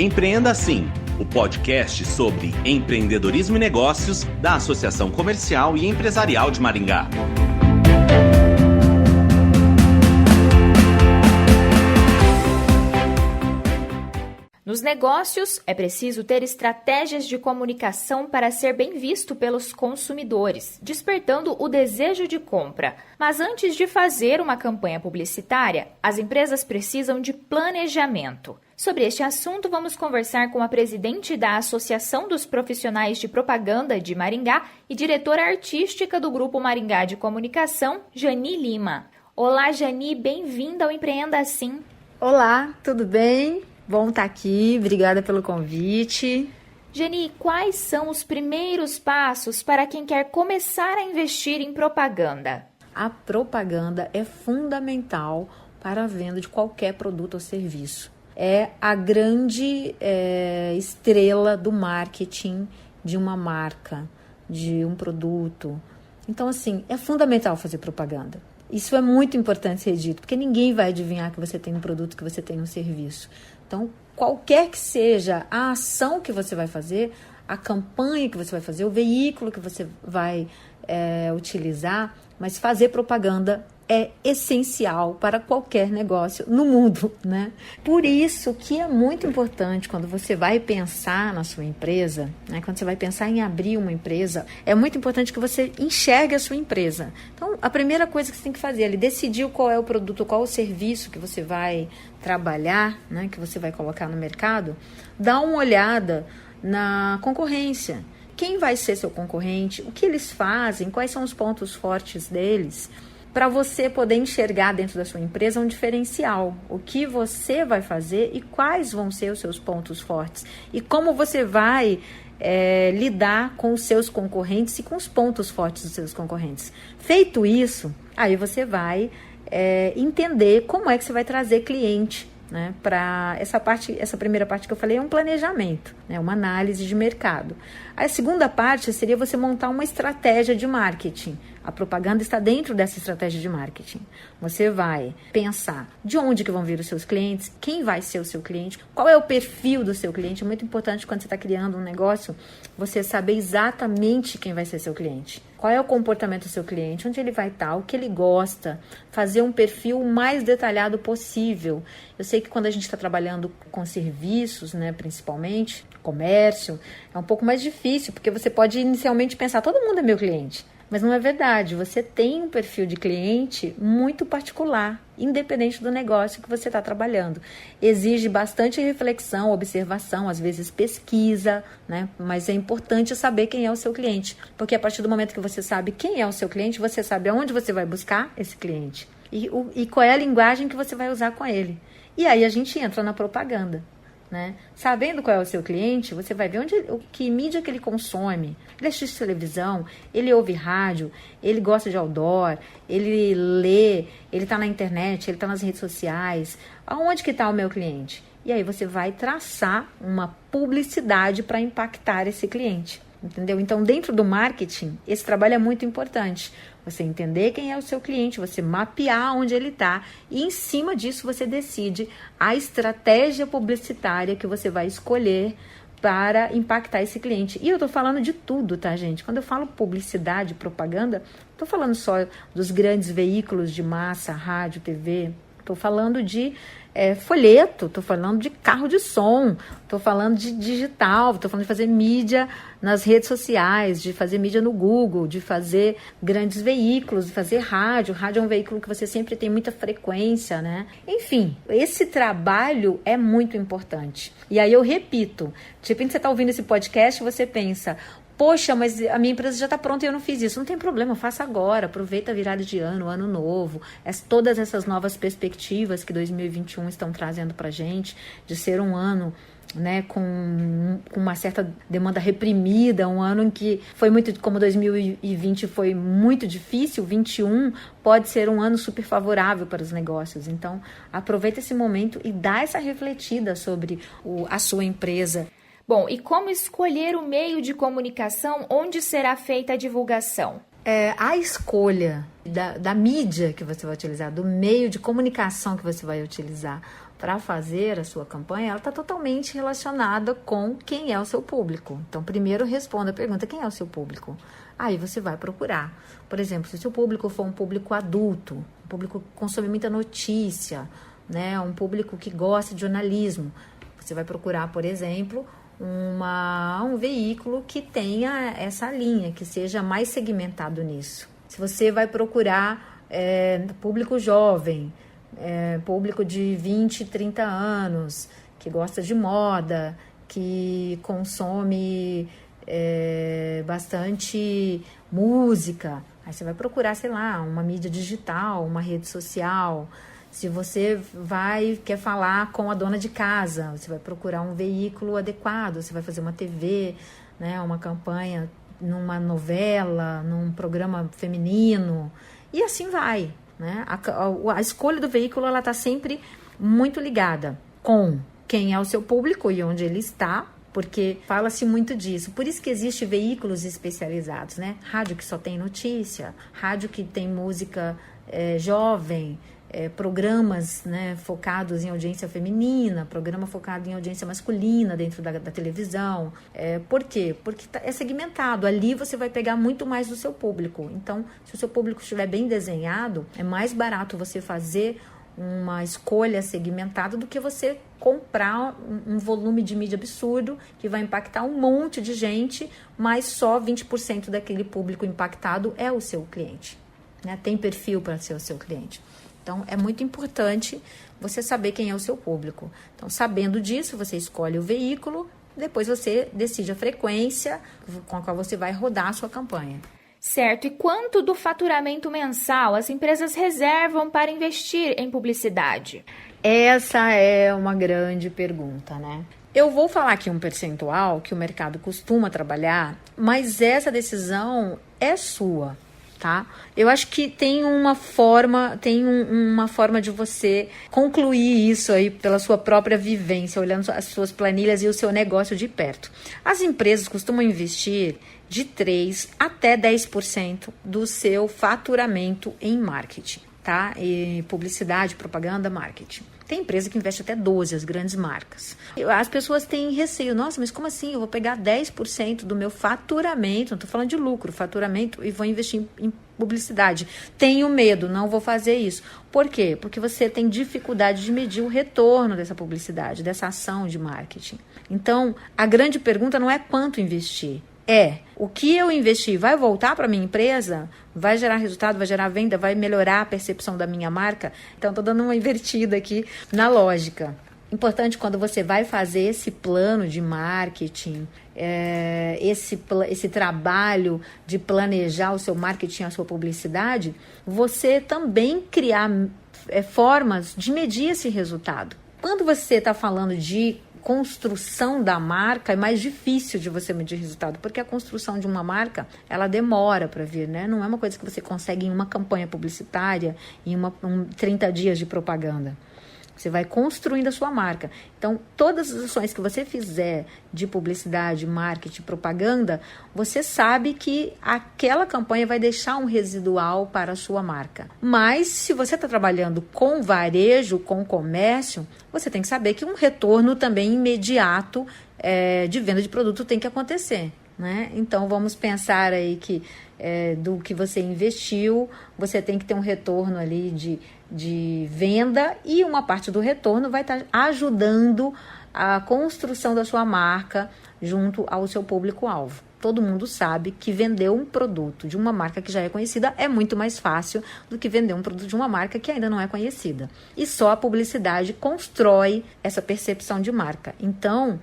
Empreenda Assim, o podcast sobre empreendedorismo e negócios da Associação Comercial e Empresarial de Maringá. Nos negócios, é preciso ter estratégias de comunicação para ser bem visto pelos consumidores, despertando o desejo de compra. Mas antes de fazer uma campanha publicitária, as empresas precisam de planejamento. Sobre este assunto, vamos conversar com a presidente da Associação dos Profissionais de Propaganda de Maringá e diretora artística do Grupo Maringá de Comunicação, Jani Lima. Olá, Jani, bem-vinda ao Empreenda Assim. Olá, tudo bem? Bom estar aqui, obrigada pelo convite. Jani, quais são os primeiros passos para quem quer começar a investir em propaganda? A propaganda é fundamental para a venda de qualquer produto ou serviço. É a grande estrela do marketing de uma marca, de um produto. Então, assim, é fundamental fazer propaganda. Isso é muito importante ser dito, porque ninguém vai adivinhar que você tem um produto, que você tem um serviço. Então, qualquer que seja a ação que você vai fazer, a campanha que você vai fazer, o veículo que você vai utilizar, mas fazer propaganda é essencial para qualquer negócio no mundo, né? Por isso que é muito importante quando você vai pensar na sua empresa, né? Quando você vai pensar em abrir uma empresa, é muito importante que você enxergue a sua empresa. Então, a primeira coisa que você tem que fazer é decidir qual é o produto, qual é o serviço que você vai trabalhar, né? Que você vai colocar no mercado. Dá uma olhada na concorrência. Quem vai ser seu concorrente? O que eles fazem? Quais são os pontos fortes deles? Para você poder enxergar dentro da sua empresa um diferencial, o que você vai fazer e quais vão ser os seus pontos fortes e como você vai lidar com os seus concorrentes e com os pontos fortes dos seus concorrentes. Feito isso, aí você vai entender como é que você vai trazer cliente, né? Para essa primeira parte que eu falei é um planejamento, né? Uma análise de mercado. A segunda parte seria você montar uma estratégia de marketing. A propaganda está dentro dessa estratégia de marketing. Você vai pensar de onde que vão vir os seus clientes, quem vai ser o seu cliente, qual é o perfil do seu cliente. É muito importante quando você está criando um negócio, você saber exatamente quem vai ser seu cliente. Qual é o comportamento do seu cliente, onde ele vai estar, o que ele gosta, fazer um perfil o mais detalhado possível. Eu sei que quando a gente está trabalhando com serviços, né, principalmente, comércio, é um pouco mais difícil, porque você pode inicialmente pensar, todo mundo é meu cliente. Mas não é verdade, você tem um perfil de cliente muito particular, independente do negócio que você está trabalhando. Exige bastante reflexão, observação, às vezes pesquisa, né? Mas é importante saber quem é o seu cliente, porque a partir do momento que você sabe quem é o seu cliente, você sabe aonde você vai buscar esse cliente e qual é a linguagem que você vai usar com ele. E aí a gente entra na propaganda. Né? Sabendo qual é o seu cliente, você vai ver que mídia que ele consome. Ele assiste televisão, ele ouve rádio, ele gosta de outdoor, ele lê, ele está na internet, ele está nas redes sociais. Aonde que está o meu cliente? E aí você vai traçar uma publicidade para impactar esse cliente. Entendeu? Então, dentro do marketing, esse trabalho é muito importante. Você entender quem é o seu cliente, você mapear onde ele está e, em cima disso, você decide a estratégia publicitária que você vai escolher para impactar esse cliente. E eu estou falando de tudo, tá, gente? Quando eu falo publicidade, propaganda, estou falando só dos grandes veículos de massa, rádio, TV. Estou falando de folheto, estou falando de carro de som, estou falando de digital, estou falando de fazer mídia nas redes sociais, de fazer mídia no Google, de fazer grandes veículos, de fazer rádio. Rádio é um veículo que você sempre tem muita frequência, né? Enfim, esse trabalho é muito importante. E aí eu repito, de repente você está ouvindo esse podcast e você pensa... Poxa, mas a minha empresa já está pronta e eu não fiz isso. Não tem problema, faça agora. Aproveita a virada de ano, ano novo. Todas essas novas perspectivas que 2021 estão trazendo para a gente, de ser um ano, né, com uma certa demanda reprimida, um ano em que foi muito, como 2020 foi muito difícil, 2021 pode ser um ano super favorável para os negócios. Então, aproveita esse momento e dá essa refletida sobre a sua empresa. Bom, e como escolher o meio de comunicação onde será feita a divulgação? A escolha da mídia que você vai utilizar, do meio de comunicação que você vai utilizar para fazer a sua campanha, ela está totalmente relacionada com quem é o seu público. Então, primeiro responda a pergunta, quem é o seu público? Aí você vai procurar. Por exemplo, se o seu público for um público adulto, um público que consome muita notícia, né, um público que gosta de jornalismo, você vai procurar, por exemplo, um veículo que tenha essa linha, que seja mais segmentado nisso. Se você vai procurar público jovem, público de 20, 30 anos, que gosta de moda, que consome bastante música, aí você vai procurar, sei lá, uma mídia digital, uma rede social. Se você quer falar com a dona de casa, você vai procurar um veículo adequado, você vai fazer uma TV, né, uma campanha numa novela, num programa feminino, e assim vai. Né? A escolha do veículo está sempre muito ligada com quem é o seu público e onde ele está, porque fala-se muito disso. Por isso que existem veículos especializados, né? Rádio que só tem notícia, rádio que tem música jovem, programas, né, focados em audiência feminina, programa focado em audiência masculina dentro da televisão. Por quê? Porque é segmentado. Ali você vai pegar muito mais do seu público. Então, se o seu público estiver bem desenhado, é mais barato você fazer uma escolha segmentada do que você comprar um volume de mídia absurdo que vai impactar um monte de gente, mas só 20% daquele público impactado é o seu cliente, né? Tem perfil para ser o seu cliente. Então, é muito importante você saber quem é o seu público. Então, sabendo disso, você escolhe o veículo, depois você decide a frequência com a qual você vai rodar a sua campanha. Certo. E quanto do faturamento mensal as empresas reservam para investir em publicidade? Essa é uma grande pergunta, né? Eu vou falar aqui um percentual que o mercado costuma trabalhar, mas essa decisão é sua. Tá? Eu acho que tem uma forma de você concluir isso aí pela sua própria vivência, olhando as suas planilhas e o seu negócio de perto. As empresas costumam investir de 3% até 10% do seu faturamento em marketing, tá? E publicidade, propaganda, marketing. Tem empresa que investe até 12%, as grandes marcas. As pessoas têm receio. Nossa, mas como assim? Eu vou pegar 10% do meu faturamento, não estou falando de lucro, faturamento, e vou investir em publicidade. Tenho medo, não vou fazer isso. Por quê? Porque você tem dificuldade de medir o retorno dessa publicidade, dessa ação de marketing. Então, a grande pergunta não é quanto investir. O que eu investi vai voltar para a minha empresa? Vai gerar resultado, vai gerar venda, vai melhorar a percepção da minha marca? Então, estou dando uma invertida aqui na lógica. Importante quando você vai fazer esse plano de marketing, esse trabalho de planejar o seu marketing, a sua publicidade, você também criar formas de medir esse resultado. Quando você está falando de construção da marca, é mais difícil de você medir resultado, porque a construção de uma marca, ela demora para vir, né? Não é uma coisa que você consegue em uma campanha publicitária, em 30 dias de propaganda. Você vai construindo a sua marca. Então, todas as ações que você fizer de publicidade, marketing, propaganda, você sabe que aquela campanha vai deixar um residual para a sua marca. Mas, se você está trabalhando com varejo, com comércio, você tem que saber que um retorno também imediato de venda de produto tem que acontecer, né? Então, vamos pensar aí que do que você investiu, você tem que ter um retorno ali de venda, e uma parte do retorno vai estar ajudando a construção da sua marca junto ao seu público-alvo. Todo mundo sabe que vender um produto de uma marca que já é conhecida é muito mais fácil do que vender um produto de uma marca que ainda não é conhecida. E só a publicidade constrói essa percepção de marca. Então,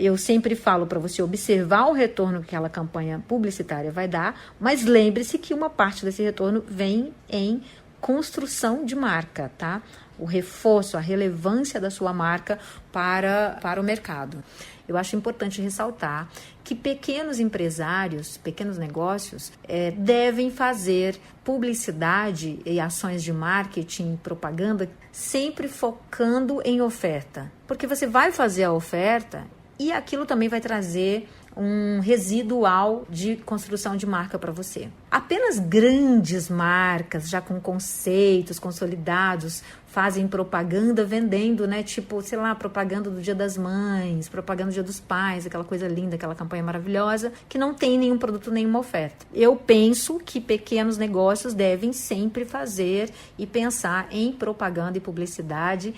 eu sempre falo para você observar o retorno que aquela campanha publicitária vai dar, mas lembre-se que uma parte desse retorno vem em construção de marca, tá? O reforço, a relevância da sua marca para o mercado. Eu acho importante ressaltar que pequenos empresários, pequenos negócios, devem fazer publicidade e ações de marketing, propaganda, sempre focando em oferta. Porque você vai fazer a oferta e aquilo também vai trazer um residual de construção de marca para você. Apenas grandes marcas, já com conceitos consolidados, fazem propaganda vendendo, né? Tipo, sei lá, propaganda do Dia das Mães, propaganda do Dia dos Pais, aquela coisa linda, aquela campanha maravilhosa, que não tem nenhum produto, nenhuma oferta. Eu penso que pequenos negócios devem sempre fazer e pensar em propaganda e publicidade,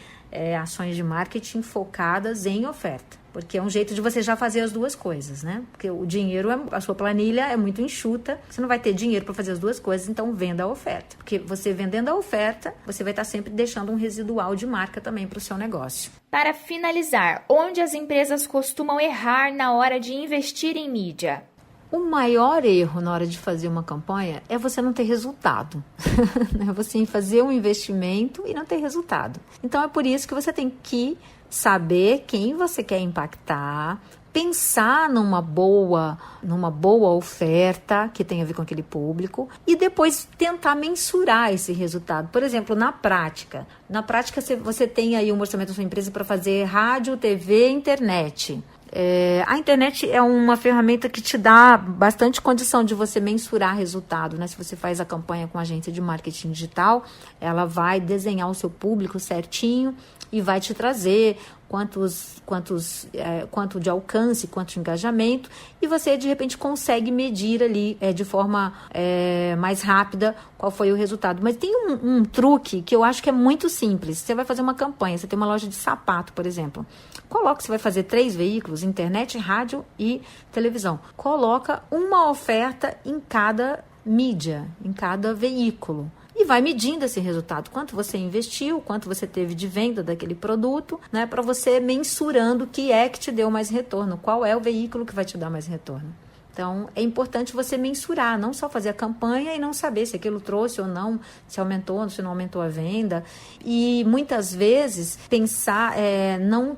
ações de marketing focadas em oferta. Porque é um jeito de você já fazer as duas coisas, né? Porque o dinheiro, a sua planilha é muito enxuta, você não vai ter dinheiro para fazer as duas coisas, então venda a oferta. Porque você vendendo a oferta, você vai estar sempre deixando um residual de marca também para o seu negócio. Para finalizar, onde as empresas costumam errar na hora de investir em mídia? O maior erro na hora de fazer uma campanha é você não ter resultado. É você fazer um investimento e não ter resultado. Então é por isso que você tem que saber quem você quer impactar, pensar numa boa oferta que tenha a ver com aquele público e depois tentar mensurar esse resultado. Por exemplo, na prática você tem aí um orçamento da sua empresa para fazer rádio, TV, internet. A internet é uma ferramenta que te dá bastante condição de você mensurar resultado, né? Se você faz a campanha com a agência de marketing digital, ela vai desenhar o seu público certinho e vai te trazer quanto de alcance, quanto de engajamento, e você de repente consegue medir ali de forma mais rápida qual foi o resultado. Mas tem um truque que eu acho que é muito simples. Você vai fazer uma campanha, você tem uma loja de sapato, por exemplo. Você vai fazer 3 veículos, internet, rádio e televisão. Coloca uma oferta em cada mídia, em cada veículo. E vai medindo esse resultado, quanto você investiu, quanto você teve de venda daquele produto, né, para você mensurando o que é que te deu mais retorno, qual é o veículo que vai te dar mais retorno. Então, é importante você mensurar, não só fazer a campanha e não saber se aquilo trouxe ou não, se aumentou ou se não aumentou a venda. E muitas vezes pensar, não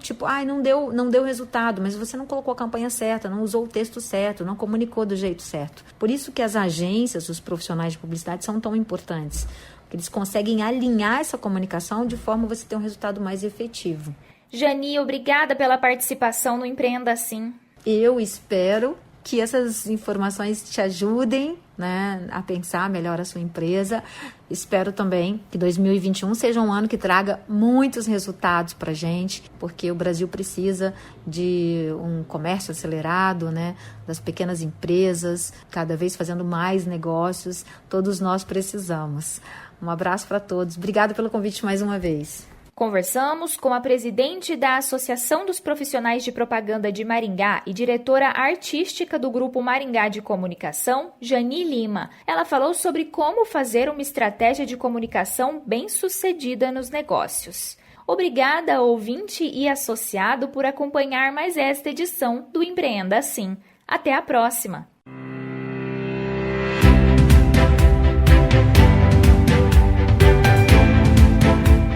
deu resultado, mas você não colocou a campanha certa, não usou o texto certo, não comunicou do jeito certo. Por isso que as agências, os profissionais de publicidade são tão importantes, porque eles conseguem alinhar essa comunicação de forma a você ter um resultado mais efetivo. Jani, obrigada pela participação no Empreenda Assim. Eu espero que essas informações te ajudem, né, a pensar melhor a sua empresa. Espero também que 2021 seja um ano que traga muitos resultados para a gente, porque o Brasil precisa de um comércio acelerado, né, das pequenas empresas, cada vez fazendo mais negócios. Todos nós precisamos. Um abraço para todos. Obrigada pelo convite mais uma vez. Conversamos com a presidente da Associação dos Profissionais de Propaganda de Maringá e diretora artística do Grupo Maringá de Comunicação, Jani Lima. Ela falou sobre como fazer uma estratégia de comunicação bem-sucedida nos negócios. Obrigada, ouvinte e associado, por acompanhar mais esta edição do Empreenda Assim. Até a próxima!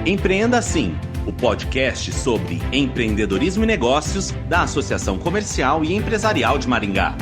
Empreenda Assim, o podcast sobre empreendedorismo e negócios da Associação Comercial e Empresarial de Maringá.